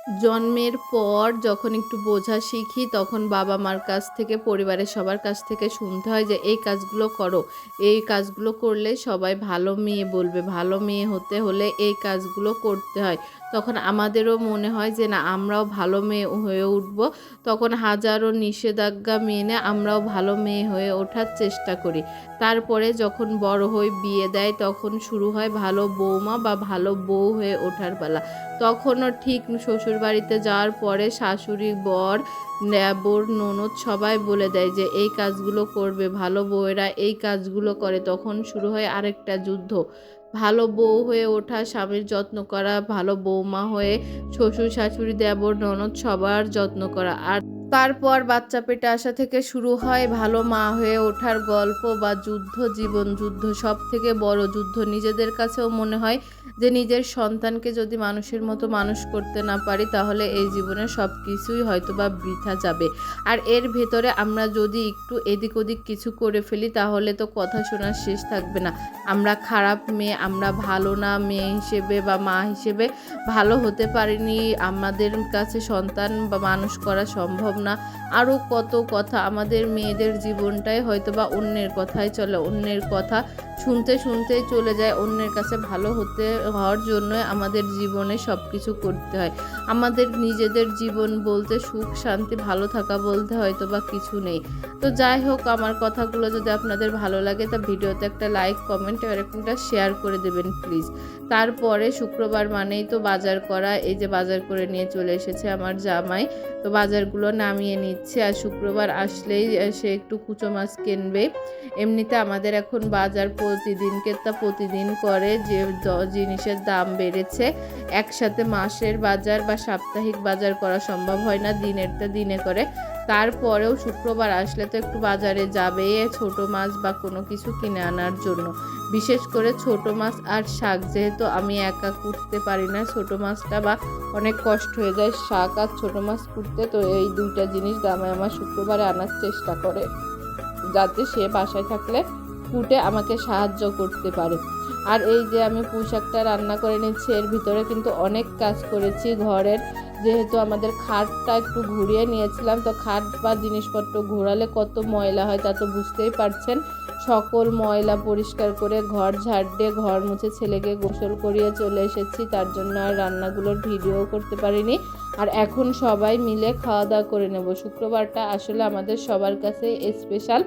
জন্মের পর যখন একটু বোঝা শিখি তখন বাবা মার কাছ থেকে, পরিবারের সবার কাছ থেকে শুনতে হয় যে এই কাজগুলো করো, এই কাজগুলো করলে সবাই ভালো মেয়ে বলবে, ভালো মেয়ে হতে হলে এই কাজগুলো করতে হয়। তখন আমাদেরও মনে হয় যে না, আমরাও ভালো মেয়ে হয়ে উঠব। তখন হাজারো নিষেধাজ্ঞা মেনে আমরাও ভালো মেয়ে হয়ে ওঠার চেষ্টা করি। তারপরে যখন বড় হই, বিয়ে দেয়, তখন শুরু হয় ভালো বৌমা বা ভালো বউ হয়ে ওঠার পালা। তখনও ঠিক শ্বশুরবাড়িতে যাওয়ার পরে শাশুড়ি, বর, দেবর, ননদ সবাই বলে দেয় যে এই কাজগুলো করবে, ভালো বউয়েরা এই কাজগুলো করে। তখন শুরু হয় আরেকটা যুদ্ধ। ভালো বউ হয়ে ওঠা, স্বামীর যত্ন করা, ভালো বৌমা হয়ে শ্বশুর, শাশুড়ি, দেবর, ননদ সবার যত্ন করা। আর তারপর বাচ্চা পেটে আসা থেকে শুরু হয় ভালো মা হয়ে ওঠার গল্প বা যুদ্ধ, জীবন যুদ্ধ, সবথেকে বড় যুদ্ধ। নিজেদের কাছেও মনে হয় যে নিজের সন্তানকে যদি মানুষের মতো মানুষ করতে না পারি তাহলে এই জীবনে সব কিছুই হয়তো বা বৃথা যাবে। আর এর ভেতরে আমরা যদি একটু এদিক ওদিক কিছু করে ফেলি তাহলে তো কথা শোনার শেষ থাকবে না। আমরা খারাপ মেয়ে, আমরা ভালো না মেয়ে হিসেবে বা মা হিসেবে ভালো হতে পারিনি, আমাদের কাছে সন্তান বা মানুষ করা সম্ভব না, আরও কত কথা। আমাদের মেয়েদের জীবনটাই হয়তো বা অন্যের কথাই চলে, অন্যের কথা শুনতে শুনতেই চলে যায়। অন্যের কাছে ভালো হওয়ার জন্য আমাদের জীবনে সব কিছু করতে হয়। আমাদের নিজেদের জীবন বলতে সুখ শান্তি ভালো থাকা বলতে হয়তো বা কিছু নেই। তো যাই হোক, আমার কথাগুলো যদি আপনাদের ভালো লাগে তা ভিডিওতে একটা লাইক, কমেন্ট আর একটা শেয়ার করে দেবেন প্লিজ। তারপরে শুক্রবার মানেই তো বাজার করা। এই যে বাজার করে নিয়ে চলে এসেছে আমার জামাই, তো বাজারগুলো নামিয়ে নিচ্ছে। আর শুক্রবার আসলেই সে একটু কুচো মাছ কিনবে। এমনিতে আমাদের এখন বাজার প্রতিদিন করে, যে জিনিসের দাম বেড়েছে। একসাথে মাসের বাজার বা সাপ্তাহিক বাজার করা সম্ভব হয় না, দিনেরটা দিনে করে। তারপরেও শুক্রবার আসলে তো একটু বাজারে যাবে ছোট মাছ বা কোনো কিছু কিনে আনার জন্য। বিশেষ করে ছোট মাছ আর শাক, যেহেতু আমি একা কুটতে পারি না ছোট মাছটা, বা অনেক কষ্ট হয়ে যায় শাক আর ছোট মাছ কুটতে, তো এই দুইটা জিনিস দামে আমার শুক্রবারে আনার চেষ্টা করে, যাতে সে বাসায় থাকলে কুটে আমাকে সাহায্য করতে পারে। আর এই যে আমি পুঁই শাকটা রান্না করে নিচ্ছি, এর ভিতরে কিন্তু অনেক কাজ করেছি ঘরের। যেহেতু আমাদের খাটটা একটু ঘুরিয়ে নিয়েছিলাম, তো খাট বা জিনিসপত্র ঘোরালে কত ময়লা হয় তা তো বুঝতেই পারছেন। সকল ময়লা পরিষ্কার করে ঘর ঝাড় দিয়ে ঘর মুছে ছেলেকে গোসল করিয়ে চলে এসেছি। তার জন্য আর রান্নাগুলোর ভিডিও করতে পারিনি। আর এখন সবাই মিলে খাওয়া দাওয়া করে নেব। শুক্রবারটা আসলে আমাদের সবার কাছে স্পেশাল।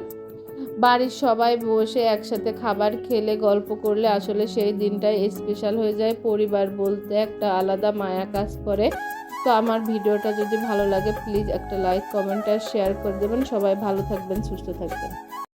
বাড়ির সবাই বসে একসাথে খাবার খেলে গল্প করলে আসলে সেই দিনটাই স্পেশাল হয়ে যায়। পরিবার বলতে একটা আলাদা মায়া কাজ করে। তো আমার ভিডিওটা যদি ভালো লাগে প্লিজ একটা লাইক, কমেন্ট আর শেয়ার করে দেবেন। সবাই ভালো থাকবেন, সুস্থ থাকবেন।